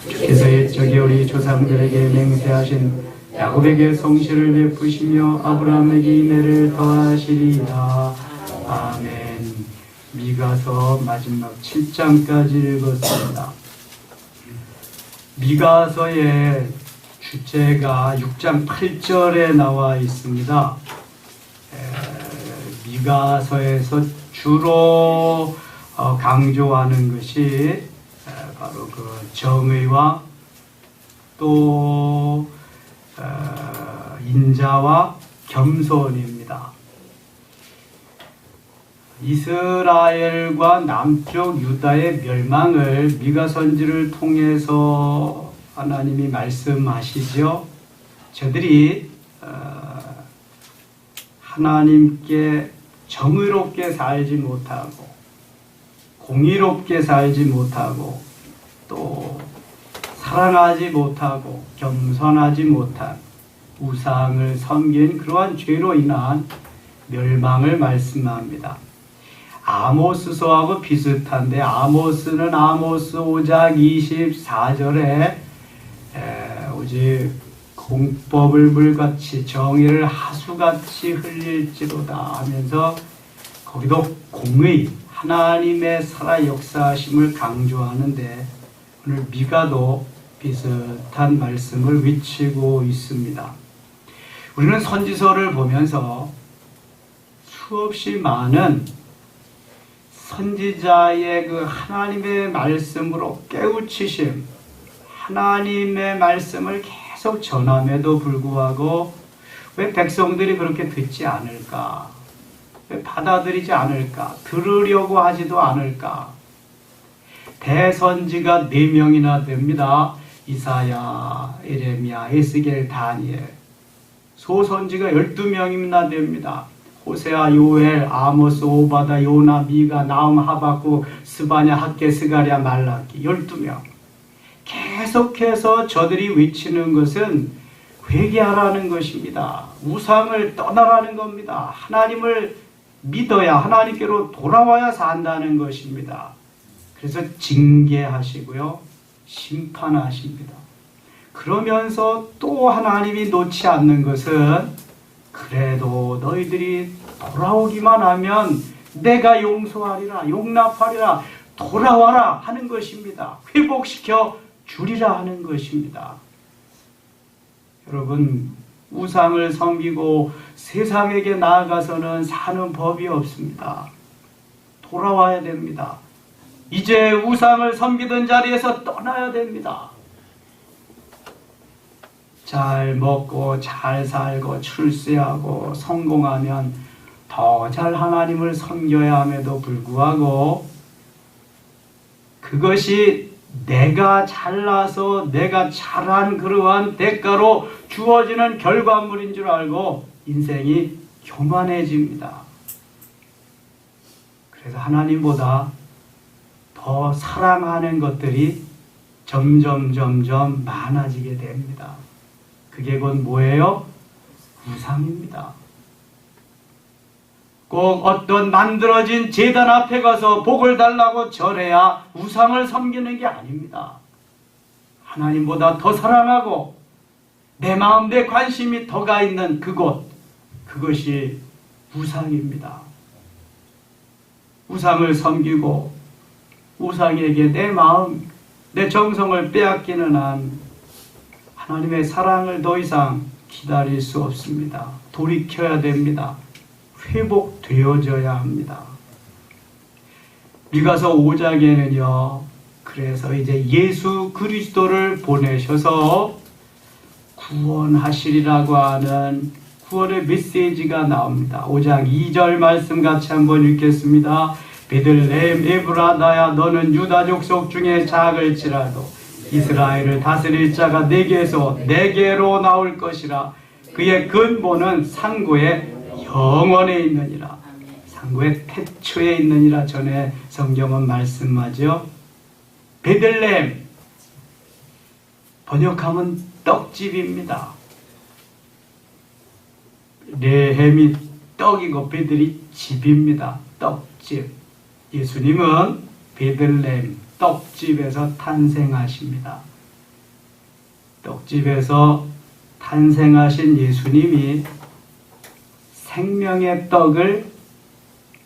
주께서 저기 우리 조상들에게 맹세하신 야곱에게 성실을 베푸시며 아브라함에게 인애를 더하시리이다. 아멘. 미가서 마지막 7장까지 읽었습니다. 미가서의 주제가 6장 8절에 나와 있습니다. 미가서에서 주로 강조하는 것이 바로 그 정의와 또 인자와 겸손입니다. 이스라엘과 남쪽 유다의 멸망을 미가 선지를 통해서 하나님이 말씀하시죠. 저들이 하나님께 정의롭게 살지 못하고 공의롭게 살지 못하고 또 사랑하지 못하고 겸손하지 못한 우상을 섬긴 그러한 죄로 인한 멸망을 말씀합니다. 아모스서하고 비슷한데 아모스는 아모스 5장 24절에 오직 공법을 물같이 정의를 하수같이 흘릴지로다 하면서 거기도 공의, 하나님의 살아 역사하심을 강조하는데 오늘 미가도 비슷한 말씀을 외치고 있습니다. 우리는 선지서를 보면서 수없이 많은 선지자의 그 하나님의 말씀으로 깨우치심, 하나님의 말씀을 계속 전함에도 불구하고 왜 백성들이 그렇게 듣지 않을까? 왜 받아들이지 않을까? 들으려고 하지도 않을까? 대선지가 4명이나 됩니다. 이사야, 에레미야, 에스겔, 다니엘. 소선지가 12명이나 됩니다. 호세아, 요엘, 아모스, 오바다, 요나, 미가, 나움, 하박국, 스바냐, 학개, 스가랴, 말라기 12명. 계속해서 저들이 외치는 것은 회개하라는 것입니다. 우상을 떠나라는 겁니다. 하나님을 믿어야 하나님께로 돌아와야 산다는 것입니다. 그래서 징계하시고요. 심판하십니다. 그러면서 또 하나님이 놓지 않는 것은 그래도 너희들이 돌아오기만 하면 내가 용서하리라, 용납하리라, 돌아와라 하는 것입니다. 회복시켜 주리라 하는 것입니다. 여러분, 우상을 섬기고 세상에게 나아가서는 사는 법이 없습니다. 돌아와야 됩니다. 이제 우상을 섬기던 자리에서 떠나야 됩니다. 잘 먹고 잘 살고 출세하고 성공하면 더 잘 하나님을 섬겨야 함에도 불구하고 그것이 내가 잘나서 내가 잘한 그러한 대가로 주어지는 결과물인 줄 알고 인생이 교만해집니다. 그래서 하나님보다 더 사랑하는 것들이 점점 많아지게 됩니다. 그게 곧 뭐예요? 우상입니다. 꼭 어떤 만들어진 제단 앞에 가서 복을 달라고 절해야 우상을 섬기는 게 아닙니다. 하나님보다 더 사랑하고 내 마음 내 관심이 더 가 있는 그곳, 그것이 우상입니다. 우상을 섬기고 우상에게 내 마음, 내 정성을 빼앗기는 한 하나님의 사랑을 더 이상 기다릴 수 없습니다. 돌이켜야 됩니다. 회복되어져야 합니다. 미가서 5장에는요. 그래서 이제 예수 그리스도를 보내셔서 구원하시리라고 하는 구원의 메시지가 나옵니다. 5장 2절 말씀 같이 한번 읽겠습니다. 베들레헴 에브라다야 너는 유다 족속 중에 작을지라도 이스라엘을 다스릴 자가 내게서 내게로 나올 것이라. 그의 근본은 상고의 영원에 있느니라. 상고의 태초에 있느니라. 전에 성경은 말씀하죠. 베들레헴 번역하면 떡집입니다. 레헴이 떡이고 베들이 집입니다. 떡집. 예수님은 베들레헴 떡집에서 탄생하십니다. 떡집에서 탄생하신 예수님이 생명의 떡을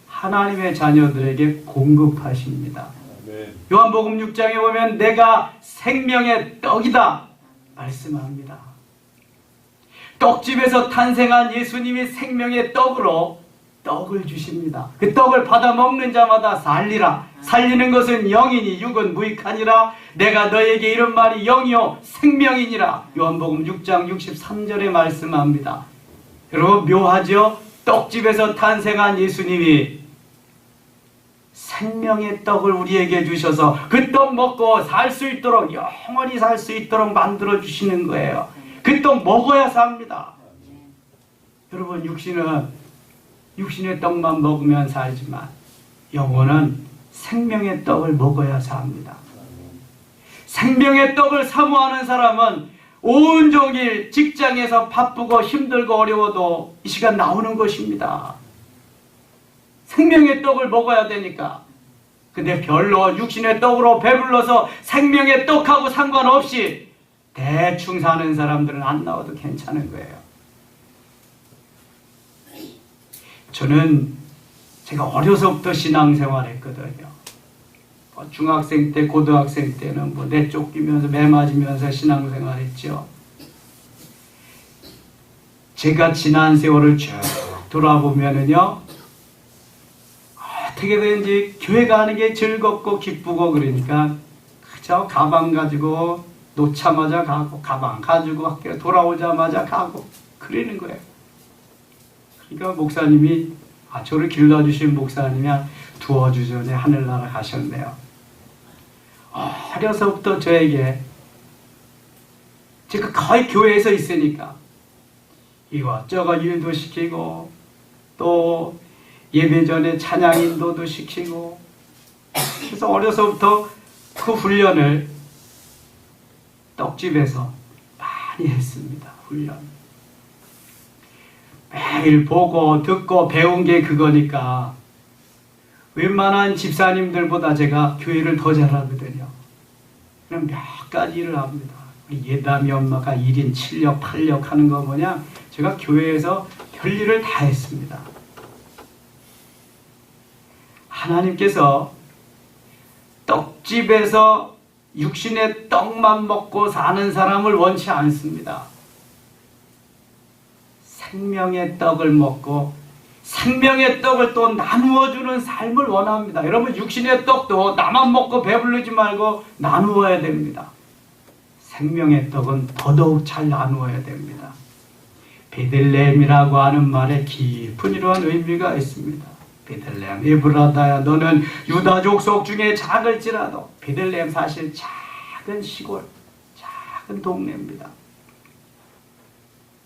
하나님의 자녀들에게 공급하십니다. 요한복음 6장에 보면 내가 생명의 떡이다 말씀합니다. 떡집에서 탄생한 예수님이 생명의 떡으로 떡을 주십니다. 그 떡을 받아 먹는 자마다 살리라. 살리는 것은 영이니 육은 무익하니라. 내가 너에게 이런 말이 영이요 생명이니라. 요한복음 6장 63절에 말씀합니다. 여러분 묘하죠? 떡집에서 탄생한 예수님이 생명의 떡을 우리에게 주셔서 그 떡 먹고 살 수 있도록 영원히 살 수 있도록 만들어 주시는 거예요. 그 떡 먹어야 삽니다. 여러분 육신의 떡만 먹으면 살지만 영혼은 생명의 떡을 먹어야 삽니다. 생명의 떡을 사모하는 사람은 온종일 직장에서 바쁘고 힘들고 어려워도 이 시간 나오는 것입니다. 생명의 떡을 먹어야 되니까. 근데 별로 육신의 떡으로 배불러서 생명의 떡하고 상관없이 대충 사는 사람들은 안 나와도 괜찮은 거예요. 저는 제가 어려서부터 신앙생활 했거든요. 중학생 때, 고등학생 때는 내쫓기면서 매 맞으면서 신앙생활 했죠. 제가 지난 세월을 쭉 돌아보면은요, 어떻게든지 교회 가는 게 즐겁고 기쁘고 그러니까 그저 가방 가지고 놓자마자 가고 가방 가지고 학교 돌아오자마자 가고 그러는 거예요. 그러니까 목사님이 저를 길러주신 목사님이 두어 주 전에 하늘나라 가셨네요. 어려서부터 저에게 제가 거의 교회에서 있으니까 이것저것 일도 시키고 또 예배 전에 찬양 인도도 시키고 그래서 어려서부터 그 훈련을 떡집에서 많이 했습니다. 훈련. 매일 보고 듣고 배운 게 그거니까 웬만한 집사님들보다 제가 교회를 더 잘하거든요. 그럼 몇 가지 일을 합니다. 우리 예담이 엄마가 1인 7역 8역 하는 거 뭐냐, 제가 교회에서 별일을 다 했습니다. 하나님께서 떡집에서 육신의 떡만 먹고 사는 사람을 원치 않습니다. 생명의 떡을 먹고 생명의 떡을 또 나누어주는 삶을 원합니다. 여러분 육신의 떡도 나만 먹고 배부르지 말고 나누어야 됩니다. 생명의 떡은 더더욱 잘 나누어야 됩니다. 베들레헴이라고 하는 말에 깊은 이러한 의미가 있습니다. 베들레헴 에브라다야 너는 유다 족속 중에 작을지라도, 베들레헴 사실 작은 시골, 작은 동네입니다.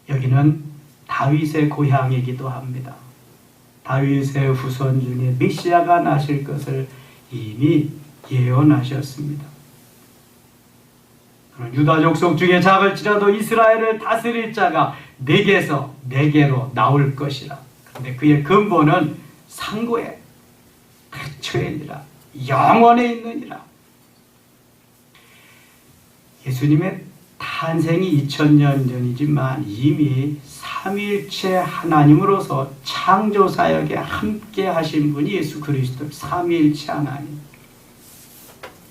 여기는 다윗의 고향이기도 합니다. 다윗의 후손 중에 메시아가 나실 것을 이미 예언하셨습니다. 유다 족속 중에 작을지라도 이스라엘을 다스릴 자가 내게서 내게로 나올 것이라. 그런데 그의 근본은 상고에 갇혀있느니라, 영원에 있느니라. 예수님의 탄생이 2000년 전이지만 이미 삼위일체 하나님으로서 창조사역에 함께 하신 분이 예수 그리스도, 삼위일체 하나님,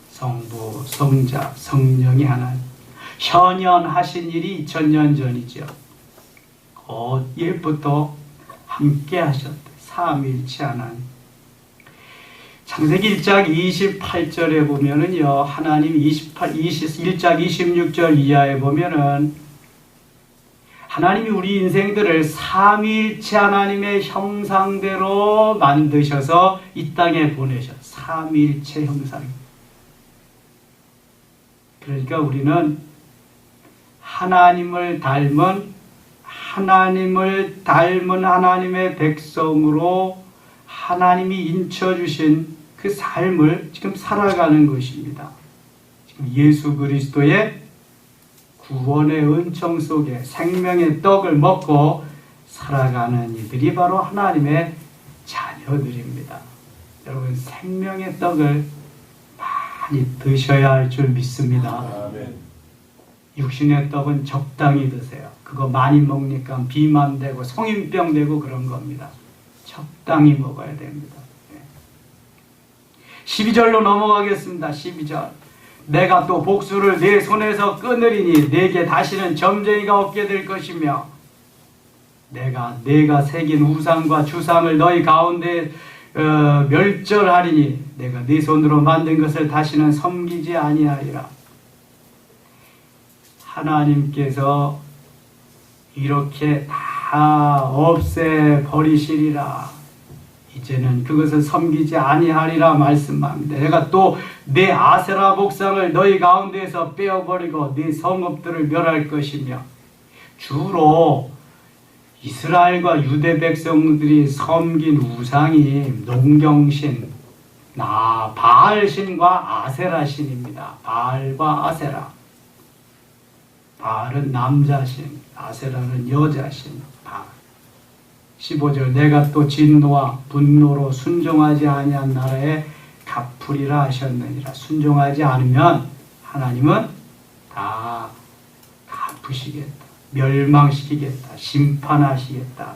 성부, 성자, 성령이 하나님, 현현하신 일이 2000년 전이죠. 옛부터 함께 하셨대. 삼위일체 하나님. 창세기 1장 28절에 보면은요, 하나님 1장 26절 이하에 보면은 하나님이 우리 인생들을 삼위일체 하나님의 형상대로 만드셔서 이 땅에 보내셨어요. 삼위일체 형상. 그러니까 우리는 하나님을 닮은 하나님의 백성으로 하나님이 인쳐주신 그 삶을 지금 살아가는 것입니다. 지금 예수 그리스도의 구원의 은총 속에 생명의 떡을 먹고 살아가는 이들이 바로 하나님의 자녀들입니다. 여러분 생명의 떡을 많이 드셔야 할 줄 믿습니다. 아멘. 육신의 떡은 적당히 드세요. 그거 많이 먹으니까 비만 되고 성인병 되고 그런 겁니다. 적당히 먹어야 됩니다. 12절로 넘어가겠습니다. 12절. 내가 또 복수를 내 손에서 끊으리니 내게 다시는 점쟁이가 없게 될 것이며 내가 새긴 우상과 주상을 너희 가운데 멸절하리니 내가 네 손으로 만든 것을 다시는 섬기지 아니하리라. 하나님께서 이렇게 다 없애버리시리라. 이제는 그것을 섬기지 아니하리라 말씀합니다. 내가 또 내 아세라 목상을 너희 가운데에서 빼어버리고 네 성읍들을 멸할 것이며, 주로 이스라엘과 유대 백성들이 섬긴 우상이 농경신, 바알신과 아세라신입니다. 바알과 아세라. 바알은 남자신, 아세라는 여자신. 15절. 내가 또 진노와 분노로 순종하지 아니한 나라에 갚으리라 하셨느니라. 순종하지 않으면 하나님은 다 갚으시겠다. 멸망시키겠다. 심판하시겠다.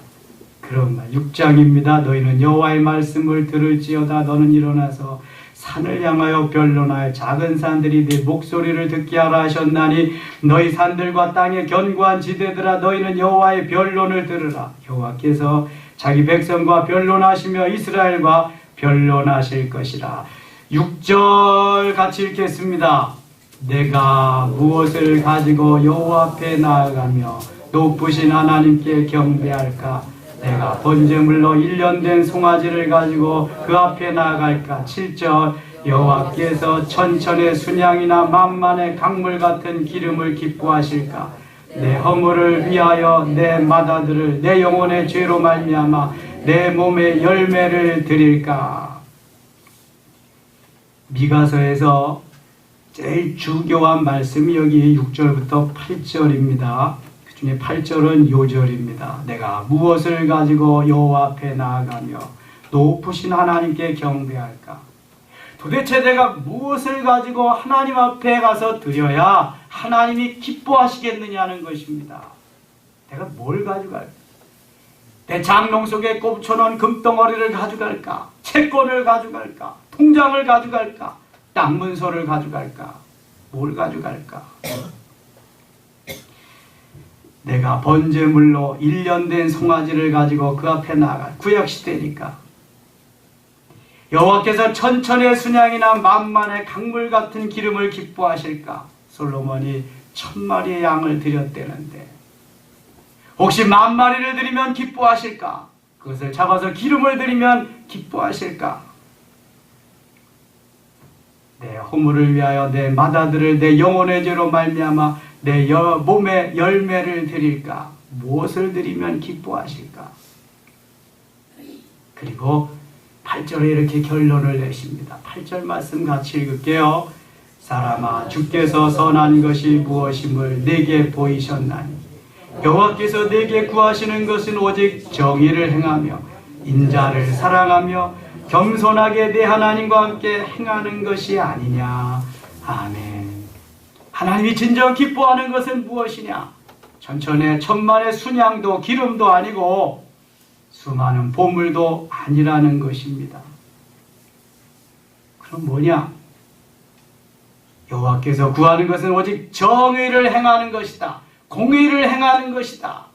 그런 말. 6장입니다. 너희는 여호와의 말씀을 들을지어다. 너는 일어나서 산을 향하여 변론하여 작은 산들이 네 목소리를 듣게 하라 하셨나니 너희 산들과 땅의 견고한 지대들아 너희는 여호와의 변론을 들으라. 여호와께서 자기 백성과 변론하시며 이스라엘과 변론하실 것이라. 6절 같이 읽겠습니다. 내가 무엇을 가지고 여호와 앞에 나아가며 높으신 하나님께 경배할까? 내가 번제물로 1년 된 송아지를 가지고 그 앞에 나아갈까? 7절. 여호와께서 천천의 순양이나 만만의 강물 같은 기름을 기뻐하실까? 내 허물을 위하여 내 맏아들을 내 영혼의 죄로 말미암아 내 몸에 열매를 드릴까? 미가서에서 제일 중요한 말씀이 여기 6절부터 8절입니다. 그 중에 8절은 요절입니다. 내가 무엇을 가지고 여호와 앞에 나아가며 높으신 하나님께 경배할까? 도대체 내가 무엇을 가지고 하나님 앞에 가서 드려야 하나님이 기뻐하시겠느냐는 것입니다. 내가 뭘 가져갈까? 내 장롱 속에 꼽쳐놓은 금덩어리를 가져갈까? 채권을 가져갈까? 통장을 가져갈까? 땅 문서를 가져갈까? 뭘 가져갈까? 내가 번제물로 1년 된 송아지를 가지고 그 앞에 나아갈, 구약시대니까 여호와께서 천천의 순양이나 만만의 강물 같은 기름을 기뻐하실까? 솔로몬이 1000마리의 양을 드렸대는데 혹시 10,000마리를 드리면 기뻐하실까? 그것을 잡아서 기름을 드리면 기뻐하실까? 내 허물을 위하여 내 맏아들을 내 영혼의 죄로 말미암아 내 몸에 열매를 드릴까? 무엇을 드리면 기뻐하실까? 그리고 8절에 이렇게 결론을 내십니다. 8절 말씀 같이 읽을게요. 사람아, 주께서 선한 것이 무엇임을 내게 보이셨나니 여호와께서 내게 구하시는 것은 오직 정의를 행하며 인자를 사랑하며 겸손하게 내 하나님과 함께 행하는 것이 아니냐. 아멘. 하나님이 진정 기뻐하는 것은 무엇이냐? 천천의 천만의 순양도 기름도 아니고 수많은 보물도 아니라는 것입니다. 그럼 뭐냐? 여호와께서 구하는 것은 오직 정의를 행하는 것이다. 공의를 행하는 것이다.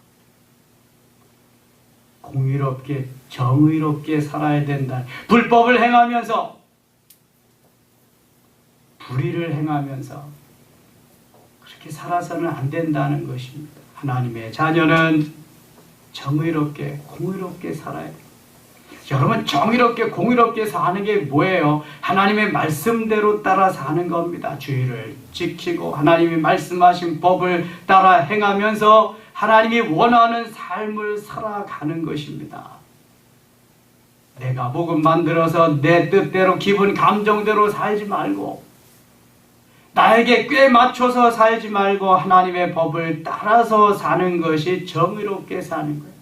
공의롭게 정의롭게 살아야 된다. 불법을 행하면서 불의를 행하면서 그렇게 살아서는 안 된다는 것입니다. 하나님의 자녀는 정의롭게 공의롭게 살아야 돼요. 여러분, 정의롭게 공의롭게 사는 게 뭐예요? 하나님의 말씀대로 따라 사는 겁니다. 주의를 지키고 하나님이 말씀하신 법을 따라 행하면서 하나님이 원하는 삶을 살아가는 것입니다. 내가 복음 만들어서 내 뜻대로 기분 감정대로 살지 말고 나에게 꽤 맞춰서 살지 말고 하나님의 법을 따라서 사는 것이 정의롭게 사는 거예요.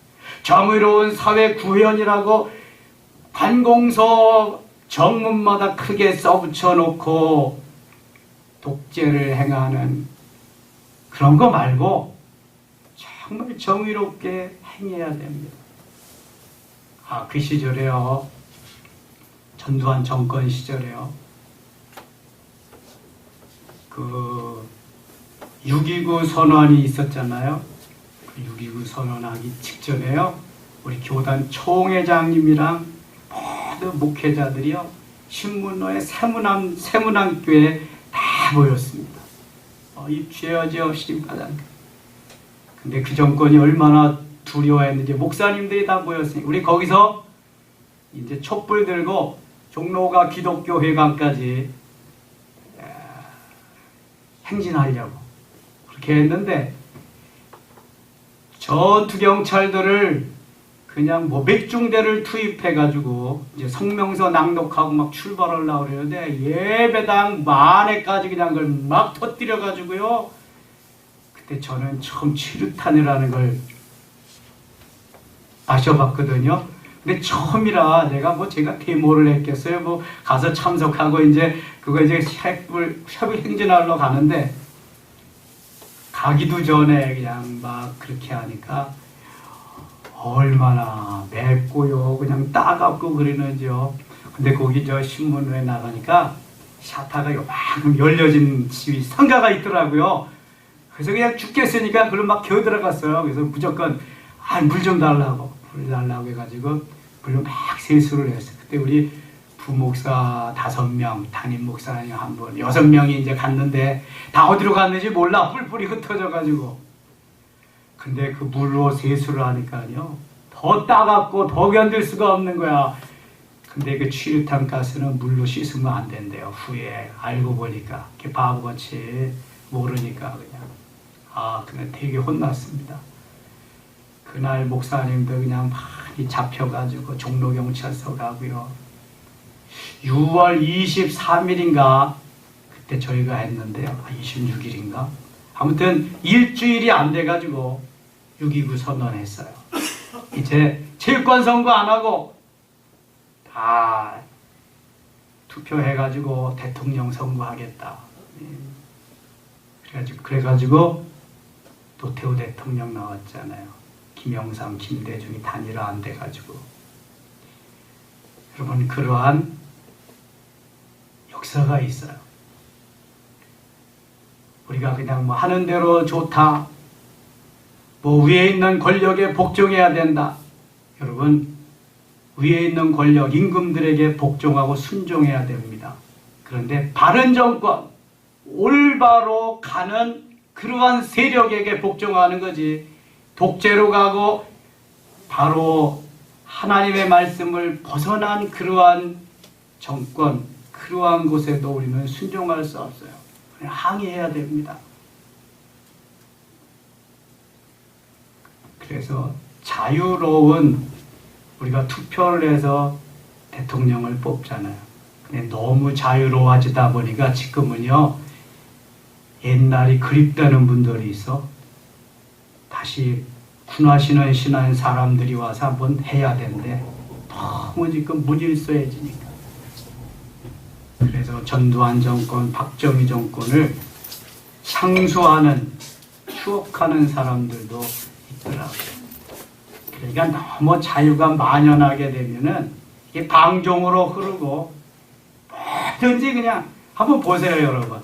정의로운 사회 구현이라고 관공서 정문마다 크게 써붙여 놓고 독재를 행하는 그런 거 말고 정말 정의롭게 행해야 됩니다. 그 시절에요. 전두환 정권 시절에요. 6.29 선언이 있었잖아요. 6.29 선언하기 직전에요. 우리 교단 총회장님이랑 모든 목회자들이요. 신문로에 세문안교회에 다 모였습니다. 입죄하지요, 시림가장. 근데 그 정권이 얼마나 두려워했는지 목사님들이 다 모였으니 우리 거기서 이제 촛불 들고 종로가 기독교 회관까지 행진하려고 그렇게 했는데 전투 경찰들을 그냥 몇 중대를 투입해가지고 이제 성명서 낭독하고 막 출발하려고 그러는데 예배당 만회까지 그냥 그걸 막 터뜨려가지고요. 그때 저는 처음 치루탄이라는 걸 마셔봤거든요. 근데 처음이라 제가 데모를 했겠어요. 가서 참석하고 이제 협의 행진하러 가는데 가기도 전에 그냥 막 그렇게 하니까 얼마나 맵고요. 그냥 따갑고 그러는지요. 근데 거기 신문에 나가니까 샤타가 요만큼 열려진 집이 상가가 있더라고요. 그래서 그냥 죽겠으니까 그걸 막 겨들어갔어요. 그래서 무조건 물 좀 달라고 불 달라고 해가지고 물로 막 세수를 했어요. 그때 우리 부목사 5명, 담임 목사님 1분, 6명이 이제 갔는데 다 어디로 갔는지 몰라. 뿔뿔이 흩어져가지고. 근데 그 물로 세수를 하니까요. 더 따갑고 더 견딜 수가 없는 거야. 근데 그 취류탄 가스는 물로 씻으면 안 된대요. 후에 알고 보니까. 이렇게 바보같이 모르니까 그냥. 그냥 되게 혼났습니다. 그날 목사님도 그냥 많이 잡혀가지고 종로경찰서 가고요. 6월 23일인가 그때 저희가 했는데요. 26일인가 아무튼 일주일이 안 돼가지고 6.29 선언했어요. 이제 체육관 선거 안 하고 다 투표해가지고 대통령 선거하겠다. 그래가지고 노태우 대통령 나왔잖아요. 김영삼, 김대중이 단일화 안 돼가지고. 여러분, 그러한 역사가 있어요. 우리가 그냥 하는 대로 좋다. 위에 있는 권력에 복종해야 된다. 여러분, 위에 있는 권력, 임금들에게 복종하고 순종해야 됩니다. 그런데 바른 정권, 올바로 가는 그러한 세력에게 복종하는 거지. 독재로 가고 바로 하나님의 말씀을 벗어난 그러한 정권, 그러한 곳에도 우리는 순종할 수 없어요. 항의해야 됩니다. 그래서 자유로운 우리가 투표를 해서 대통령을 뽑잖아요. 근데 너무 자유로워지다 보니까 지금은요, 옛날이 그립다는 분들이 있어. 다시 군화신은 신한 사람들이 와서 한번 해야 되는데 너무 지금 무질서해지니까. 그래서 전두환 정권, 박정희 정권을 상수하는, 추억하는 사람들도 있더라고요. 그러니까 너무 자유가 만연하게 되면은 이게 방종으로 흐르고 뭐든지 그냥 한번 보세요, 여러분.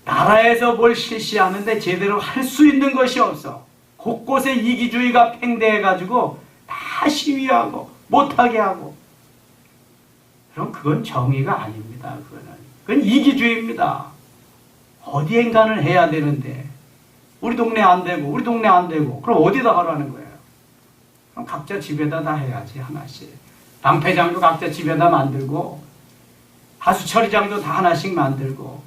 나라에서 뭘 실시하는데 제대로 할 수 있는 것이 없어. 곳곳에 이기주의가 팽배해가지고 다 시위하고 못하게 하고. 그럼 그건 정의가 아닙니다. 그건 이기주의입니다. 어디엔가는 해야 되는데 우리 동네 안 되고 우리 동네 안 되고 그럼 어디다 하라는 거예요? 그럼 각자 집에다 다 해야지 하나씩. 방패장도 각자 집에다 만들고 하수처리장도 다 하나씩 만들고.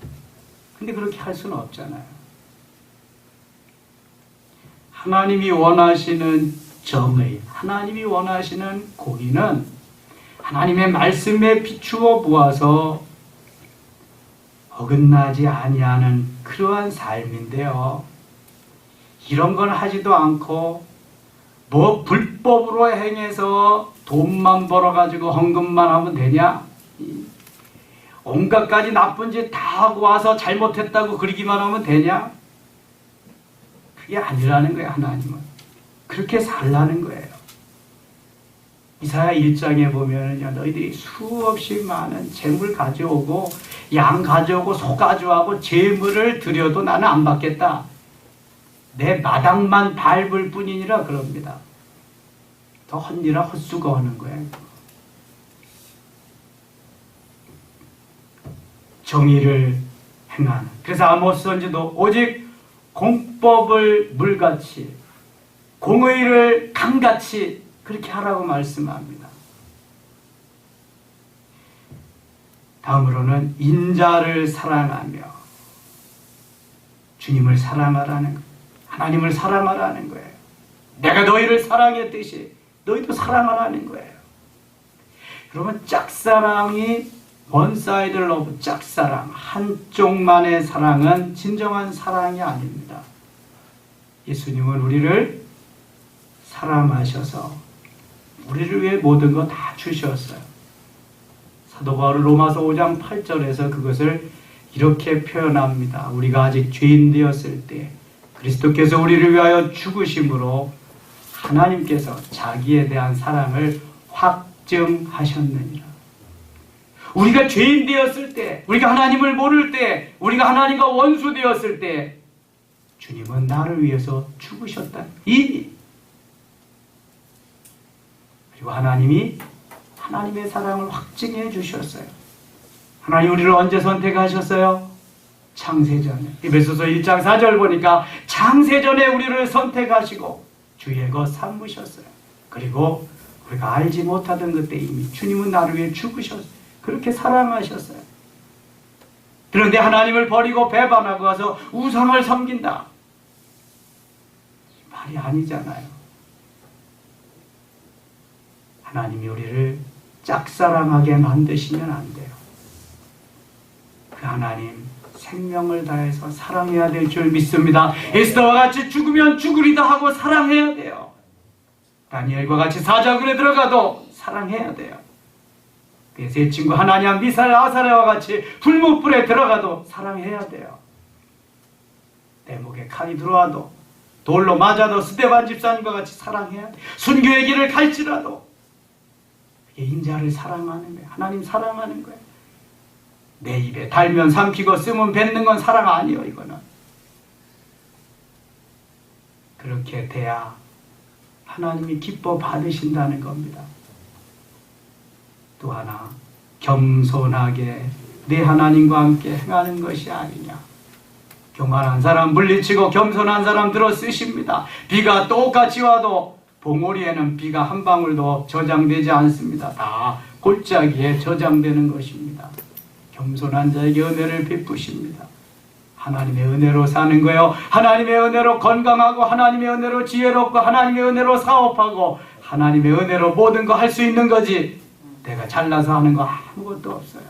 근데 그렇게 할 수는 없잖아요. 하나님이 원하시는 정의, 하나님이 원하시는 공의는 하나님의 말씀에 비추어 보아서 어긋나지 아니하는 그러한 삶인데요. 이런 건 하지도 않고 불법으로 행해서 돈만 벌어가지고 헌금만 하면 되냐? 온갖 가지 나쁜 짓 다 하고 와서 잘못했다고 그러기만 하면 되냐? 그게 아니라는 거예요. 하나님은 그렇게 살라는 거예요. 이사야 1장에 보면은요, 너희들이 수없이 많은 재물 가져오고 양 가져오고 소 가져오고 재물을 드려도 나는 안 받겠다. 내 마당만 밟을 뿐이니라 그럽니다. 더 헌니라 헛수고하는 거예요. 정의를 행하는. 그래서 아모스 선지도 오직 공법을 물같이 공의를 강같이 그렇게 하라고 말씀합니다. 다음으로는 인자를 사랑하며 주님을 사랑하라는 거예요. 하나님을 사랑하라는 거예요. 내가 너희를 사랑했듯이 너희도 사랑하라는 거예요. 여러분, 짝사랑이 원사이드 러브, 짝사랑, 한쪽만의 사랑은 진정한 사랑이 아닙니다. 예수님은 우리를 사랑하셔서 우리를 위해 모든 거 다 주셨어요. 사도 바울 로마서 5장 8절에서 그것을 이렇게 표현합니다. 우리가 아직 죄인 되었을 때 그리스도께서 우리를 위하여 죽으심으로 하나님께서 자기에 대한 사랑을 확증하셨느니라. 우리가 죄인 되었을 때, 우리가 하나님을 모를 때, 우리가 하나님과 원수 되었을 때 주님은 나를 위해서 죽으셨다. 이미. 그리고 하나님이 하나님의 사랑을 확증해 주셨어요. 하나님 우리를 언제 선택하셨어요? 창세전에. 에베소서 1장 4절 보니까 창세전에 우리를 선택하시고 주의 것 삼으셨어요. 그리고 우리가 알지 못하던 그때 이미 주님은 나를 위해 죽으셨어요. 그렇게 사랑하셨어요. 그런데 하나님을 버리고 배반하고 가서 우상을 섬긴다. 말이 아니잖아요. 하나님이 우리를 짝사랑하게 만드시면 안 돼요. 그 하나님 생명을 다해서 사랑해야 될 줄 믿습니다. 에스더와 같이 죽으면 죽으리다 하고 사랑해야 돼요. 다니엘과 같이 사자굴에 들어가도 사랑해야 돼요. 세 친구 하나냐, 미사엘, 아사랴와 같이 불못불에 들어가도 사랑해야 돼요. 내 목에 칼이 들어와도 돌로 맞아도 스데반 집사님과 같이 사랑해야 돼요. 순교의 길을 갈지라도 그게 인자를 사랑하는 거예요. 하나님 사랑하는 거예요. 내 입에 달면 삼키고 쓰면 뱉는 건 사랑 아니에요. 이거는 그렇게 돼야 하나님이 기뻐 받으신다는 겁니다. 또 하나, 겸손하게 내 하나님과 함께 행하는 것이 아니냐. 교만한 사람 물리치고 겸손한 사람 들어 쓰십니다. 비가 똑같이 와도 봉우리에는 비가 한 방울도 저장되지 않습니다. 다 골짜기에 저장되는 것입니다. 겸손한 자에게 은혜를 베푸십니다. 하나님의 은혜로 사는 거예요. 하나님의 은혜로 건강하고 하나님의 은혜로 지혜롭고 하나님의 은혜로 사업하고 하나님의 은혜로 모든 거 할 수 있는 거지 내가 잘나서 하는 거 아무것도 없어요.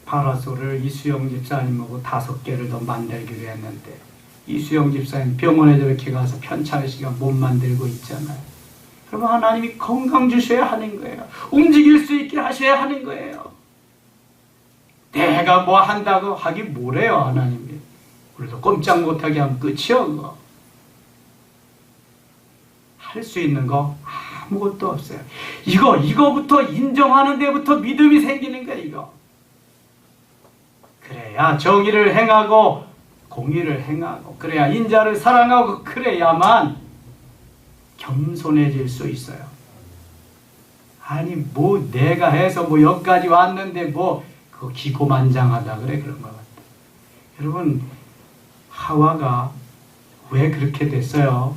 파라솔을 이수영 집사님하고 5개를 더 만들기로 했는데 이수영 집사님 병원에 저렇게 가서 편찮은 시간 못 만들고 있잖아요. 그러면 하나님이 건강 주셔야 하는 거예요. 움직일 수 있게 하셔야 하는 거예요. 내가 뭐 한다고 하기 뭐래요, 하나님이. 우리도 꼼짝 못하게 하면 끝이요, 그거. 할 수 있는 거 아무것도 없어요. 이거부터 인정하는 데부터 믿음이 생기는 거야, 이거. 그래야 정의를 행하고 공의를 행하고 그래야 인자를 사랑하고 그래야만 겸손해질 수 있어요. 아니 뭐 내가 해서 뭐 여기까지 왔는데 뭐 그거 기고만장하다 그래 그런 것 같아. 여러분 하와가 왜 그렇게 됐어요?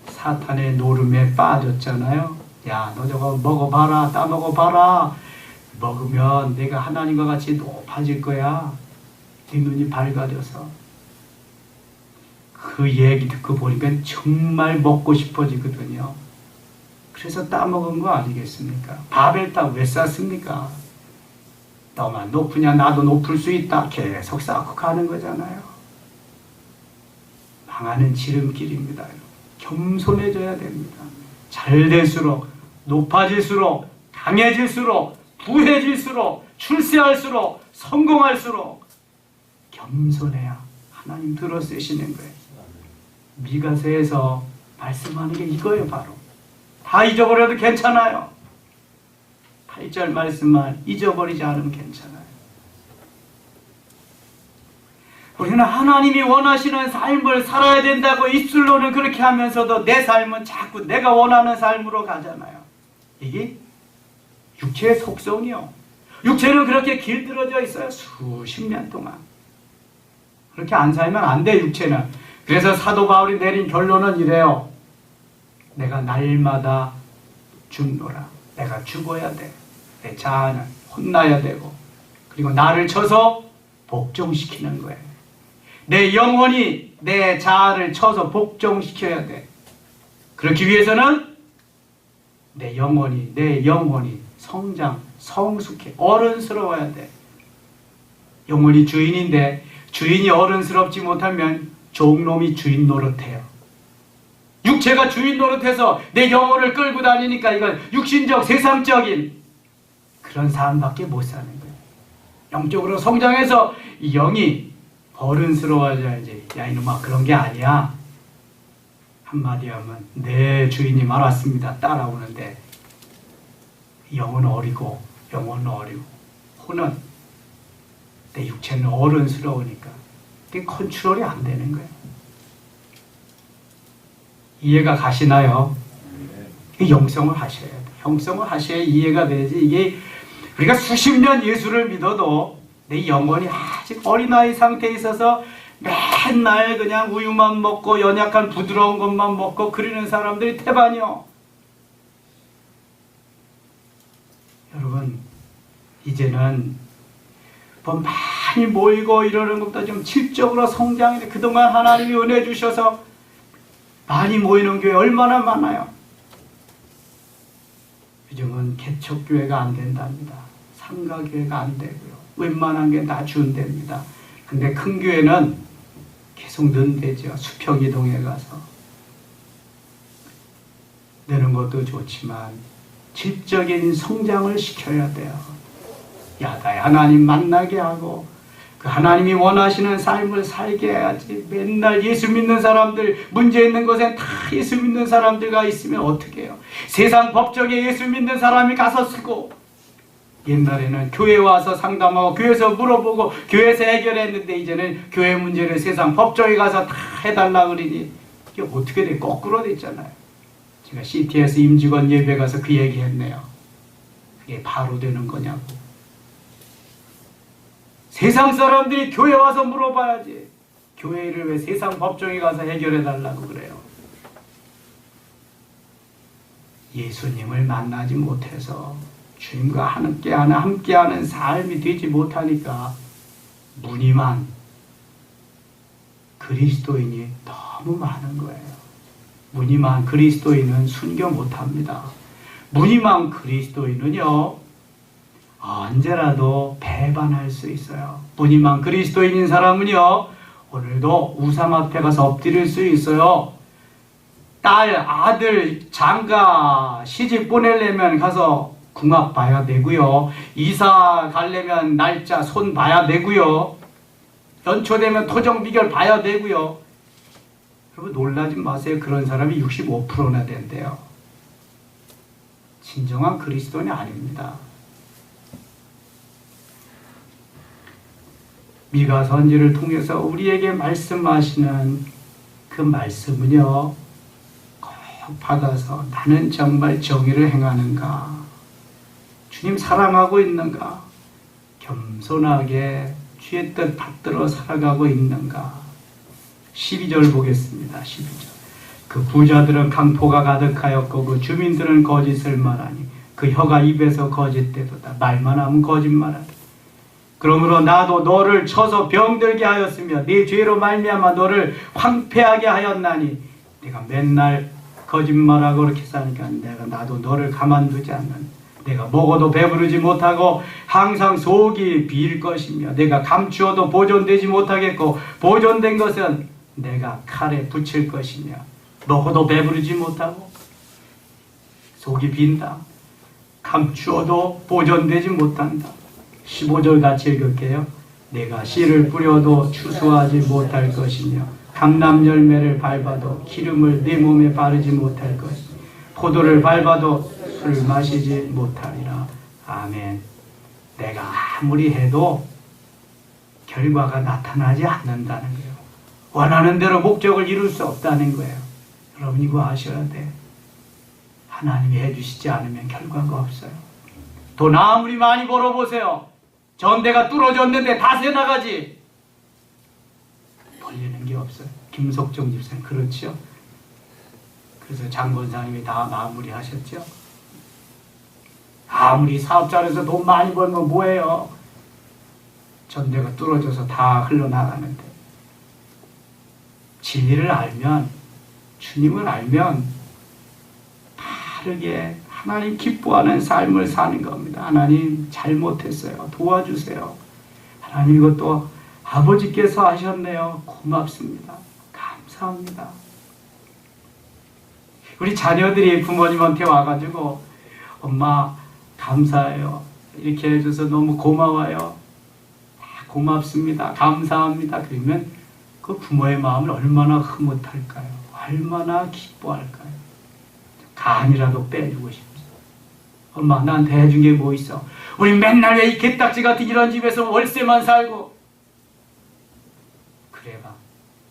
사탄의 노름에 빠졌잖아요. 야, 너 저거 먹어봐라, 따먹어봐라. 먹으면 내가 하나님과 같이 높아질 거야. 네 눈이 밝아져서. 그 얘기 듣고 보니까 정말 먹고 싶어지거든요. 그래서 따먹은 거 아니겠습니까? 바벨탑 왜 쌌습니까? 너만 높으냐 나도 높을 수 있다. 계속 쌓고 가는 거잖아요. 망하는 지름길입니다. 겸손해져야 됩니다. 잘 될수록, 높아질수록, 강해질수록, 부해질수록, 출세할수록, 성공할수록 겸손해야 하나님 들어 쓰시는 거예요. 미가서에서 말씀하는 게 이거예요. 바로 다 잊어버려도 괜찮아요. 8절 말씀만 잊어버리지 않으면 괜찮아요. 우리는 하나님이 원하시는 삶을 살아야 된다고 입술로는 그렇게 하면서도 내 삶은 자꾸 내가 원하는 삶으로 가잖아요. 이게 육체의 속성이요. 육체는 그렇게 길들어져 있어요. 수십 년 동안. 그렇게 안 살면 안 돼, 육체는. 그래서 사도 바울이 내린 결론은 이래요. 내가 날마다 죽노라. 내가 죽어야 돼. 내 자아는 혼나야 되고, 그리고 나를 쳐서 복종시키는 거예요. 내 영혼이 내 자아를 쳐서 복종시켜야 돼. 그렇기 위해서는 내 영혼이 성장, 성숙해, 어른스러워야 돼. 영혼이 주인인데 주인이 어른스럽지 못하면 종놈이 주인 노릇해요. 육체가 주인 노릇해서 내 영혼을 끌고 다니니까 이건 육신적, 세상적인 그런 삶밖에 못 사는 거예요. 영적으로 성장해서 이 영이 어른스러워져야지. 야 이놈아, 그런 게 아니야. 한마디 하면 내 주인이 말았습니다. 따라오는데 영은 어리고 영혼은 어리고 혼은 내 육체는 어른스러우니까 그게 컨트롤이 안 되는 거예요. 이해가 가시나요? 영성을 하셔야 돼요. 형성을 하셔야 이해가 되지. 이게 우리가 수십 년 예수를 믿어도 내 영혼이 아직 어린아이 상태에 있어서 맨날 그냥 우유만 먹고 연약한 부드러운 것만 먹고 그러는 사람들이 태반이요. 여러분, 이제는 뭐 많이 모이고 이러는 것보다 좀 질적으로 성장해. 그동안 하나님이 은혜 주셔서 많이 모이는 교회 얼마나 많아요. 요즘은 개척교회가 안 된답니다. 상가교회가 안 되고요. 웬만한 게 다 준답니다. 근데 큰 교회는 계속 는대죠. 수평이동에 가서. 내는 것도 좋지만 질적인 성장을 시켜야 돼요. 야다에 하나님 만나게 하고 그 하나님이 원하시는 삶을 살게 해야지. 맨날 예수 믿는 사람들, 문제 있는 곳에 다 예수 믿는 사람들과 있으면 어떻게 해요? 세상 법정에 예수 믿는 사람이 가서 쓰고, 옛날에는 교회 와서 상담하고 교회에서 물어보고 교회에서 해결했는데 이제는 교회 문제를 세상 법정에 가서 다 해달라 그러니 이게 어떻게 돼? 거꾸로 됐잖아요. 제가 CTS 임직원 예배 가서 그 얘기 했네요. 그게 바로 되는 거냐고. 세상 사람들이 교회 와서 물어봐야지. 교회를 왜 세상 법정에 가서 해결해달라고 그래요. 예수님을 만나지 못해서 주님과 함께하는 삶이 되지 못하니까 무늬만 그리스도인이 너무 많은 거예요. 무늬만 그리스도인은 순교 못합니다. 무늬만 그리스도인은요, 언제라도 배반할 수 있어요. 무늬만 그리스도인인 사람은요, 오늘도 우상 앞에 가서 엎드릴 수 있어요. 딸, 아들, 장가, 시집 보내려면 가서 궁합 봐야 되고요. 이사 가려면 날짜, 손 봐야 되고요. 연초되면 토정 비결 봐야 되고요. 여러분 놀라지 마세요. 그런 사람이 65%나 된대요. 진정한 그리스도인이 아닙니다. 미가 선지를 통해서 우리에게 말씀하시는 그 말씀은요, 꼭 받아서 나는 정말 정의를 행하는가? 주님 사랑하고 있는가? 겸손하게 주의 뜻 받들어 살아가고 있는가? 12절 보겠습니다. 12절. 그 부자들은 강포가 가득하였고 그 주민들은 거짓을 말하니 그 혀가 입에서 거짓되도다. 말만 하면 거짓말하다. 그러므로 나도 너를 쳐서 병들게 하였으며 네 죄로 말미암아 너를 황폐하게 하였나니 내가 맨날 거짓말하고 그렇게 사니까 나도 너를 가만두지 않는, 내가 먹어도 배부르지 못하고 항상 속이 비일 것이며 내가 감추어도 보존되지 못하겠고 보존된 것은 내가 칼에 붙일 것이며 먹어도 배부르지 못하고 속이 빈다. 감추어도 보존되지 못한다. 15절 같이 읽을게요. 내가 씨를 뿌려도 추수하지 못할 것이며 감람 열매를 밟아도 기름을 내 몸에 바르지 못할 것이며 포도를 밟아도 술 마시지 못하리라. 아멘. 내가 아무리 해도 결과가 나타나지 않는다는 거예요. 원하는 대로 목적을 이룰 수 없다는 거예요. 여러분 이거 아셔야 돼. 하나님이 해주시지 않으면 결과가 없어요. 돈 아무리 많이 벌어보세요. 전대가 뚫어졌는데 다 새나가지. 벌리는 게 없어요. 김석정 집사님 그렇죠? 그래서 장본사님이 다 마무리하셨죠? 아무리 사업자로서 돈 많이 벌면 뭐예요? 전대가 뚫어져서 다 흘러나가는데 진리를 알면, 주님을 알면 바르게 하나님 기뻐하는 삶을 사는 겁니다. 하나님 잘못했어요. 도와주세요. 하나님 이것도 아버지께서 하셨네요. 고맙습니다. 감사합니다. 우리 자녀들이 부모님한테 와가지고 엄마 감사해요. 이렇게 해줘서 너무 고마워요. 고맙습니다. 감사합니다. 그러면 그 부모의 마음을 얼마나 흐뭇할까요? 얼마나 기뻐할까요? 간이라도 빼주고 싶어요. 엄마 나한테 해준 게 뭐 있어? 우리 맨날 왜 이 개딱지 같은 이런 집에서 월세만 살고. 그래봐.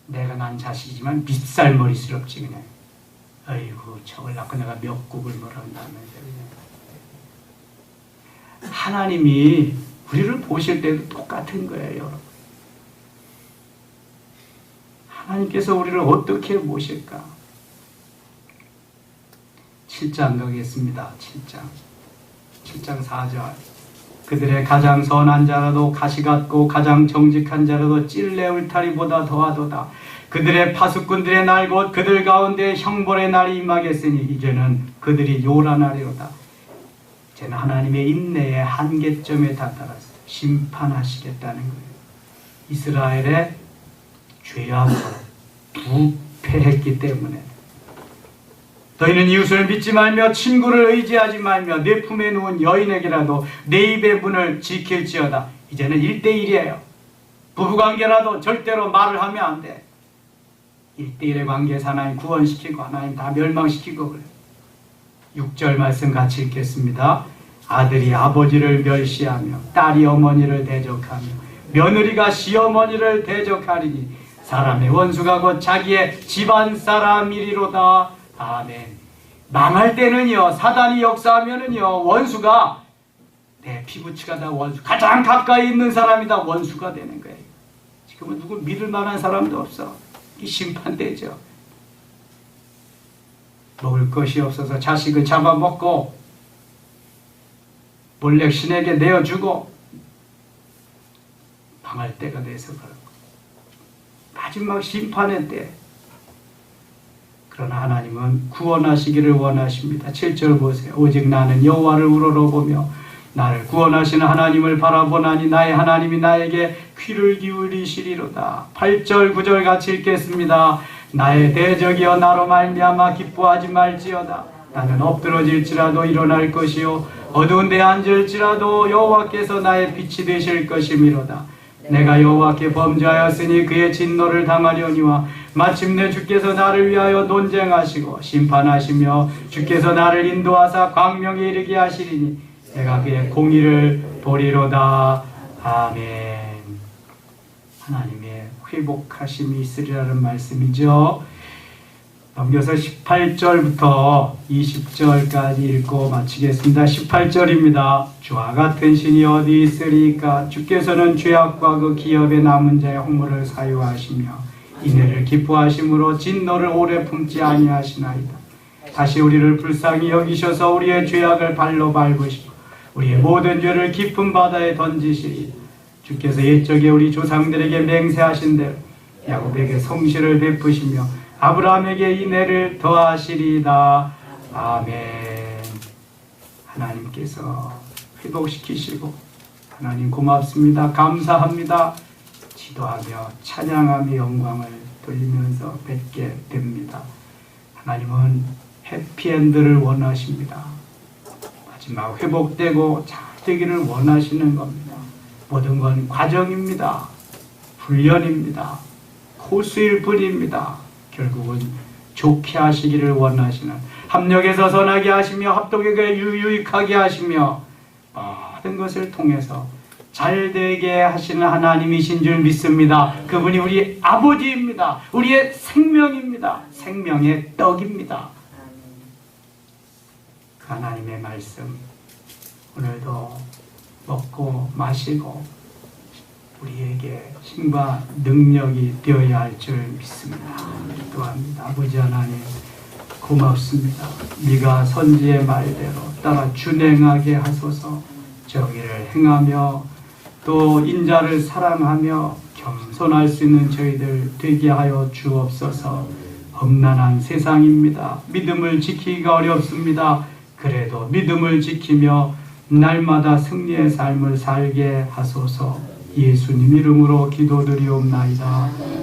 내가 난 자식이지만 밉살머리스럽지 그냥. 아이고 저걸 낳고 내가 몇 국을 벌었다면서 그냥. 하나님이 우리를 보실 때도 똑같은 거예요, 여러분. 하나님께서 우리를 어떻게 보실까? 7장 가겠습니다. 7장 4절. 그들의 가장 선한 자라도 가시 같고 가장 정직한 자라도 찔레 울타리보다 더하도다. 그들의 파수꾼들의 날 곧 그들 가운데 형벌의 날이 임하겠으니 이제는 그들이 요란하리로다. 이제는 하나님의 인내의 한계점에 다다라서 심판하시겠다는 거예요. 이스라엘의 죄악으로 부패했기 때문에 너희는 이웃을 믿지 말며 친구를 의지하지 말며 내 품에 누운 여인에게라도 내 입의 문을 지킬지어다. 이제는 1대1이에요. 부부관계라도 절대로 말을 하면 안 돼. 1대1의 관계에서 하나님 구원시키고 하나님 다 멸망시키고 그래요. 6절 말씀 같이 읽겠습니다. 아들이 아버지를 멸시하며 딸이 어머니를 대적하며 며느리가 시어머니를 대적하리니 사람의 원수가 곧 자기의 집안 사람이리로다. 아멘. 망할 때는요, 사단이 역사하면은요, 원수가 내 피부치가 다 원수, 가장 가까이 있는 사람이 다 원수가 되는 거예요. 지금은 누구 믿을 만한 사람도 없어. 이 심판되죠. 먹을 것이 없어서 자식을 잡아먹고 몰래 신에게 내어주고 망할 때가 돼서 그런 거예요. 마지막 심판의 때. 그러나 하나님은 구원하시기를 원하십니다. 7절 보세요. 오직 나는 여호와를 우러러보며 나를 구원하시는 하나님을 바라보나니 나의 하나님이 나에게 귀를 기울이시리로다. 8절 9절 같이 읽겠습니다. 나의 대적이여 나로 말미암아 기뻐하지 말지어다. 나는 엎드러질지라도 일어날 것이요 어두운 데 앉을지라도 여호와께서 나의 빛이 되실 것이미로다. 내가 여호와께 범죄하였으니 그의 진노를 당하려니와 마침내 주께서 나를 위하여 논쟁하시고 심판하시며 주께서 나를 인도하사 광명에 이르게 하시리니 내가 그의 공의를 보리로다. 아멘. 하나님의 회복하심이 있으리라는 말씀이죠. 넘겨서 18절부터 20절까지 읽고 마치겠습니다. 18절입니다. 주와 같은 신이 어디 있으리까? 주께서는 죄악과 그 기업에 남은 자의 홍모를 사유하시며 인애를 기뻐하심으로 진노를 오래 품지 아니하시나이다. 다시 우리를 불쌍히 여기셔서 우리의 죄악을 발로 밟으시고 우리의 모든 죄를 깊은 바다에 던지시리. 주께서 옛적에 우리 조상들에게 맹세하신 대로 야곱에게 성실을 베푸시며 아브라함에게 인애를 더하시리다. 아멘. 하나님께서 회복시키시고 하나님 고맙습니다. 감사합니다. 기도하며 찬양하며 영광을 돌리면서 뵙게 됩니다. 하나님은 해피엔드를 원하십니다. 마지막 회복되고 잘 되기를 원하시는 겁니다. 모든 건 과정입니다. 훈련입니다. 코스일 뿐입니다. 결국은 좋게 하시기를 원하시는, 합력해서 선하게 하시며 합독에게 유익하게 하시며 모든 것을 통해서 잘되게 하시는 하나님이신 줄 믿습니다. 그분이 우리 아버지입니다. 우리의 생명입니다. 생명의 떡입니다. 그 하나님의 말씀 오늘도 먹고 마시고 우리에게 힘과 능력이 되어야 할 줄 믿습니다. 기도합니다. 아버지 하나님 고맙습니다. 네가 선지의 말대로 따라 준행하게 하소서. 정의를 행하며 또 인자를 사랑하며 겸손할 수 있는 저희들 되게 하여 주옵소서. 험난한 세상입니다. 믿음을 지키기가 어렵습니다. 그래도 믿음을 지키며 날마다 승리의 삶을 살게 하소서. 예수님 이름으로 기도드리옵나이다.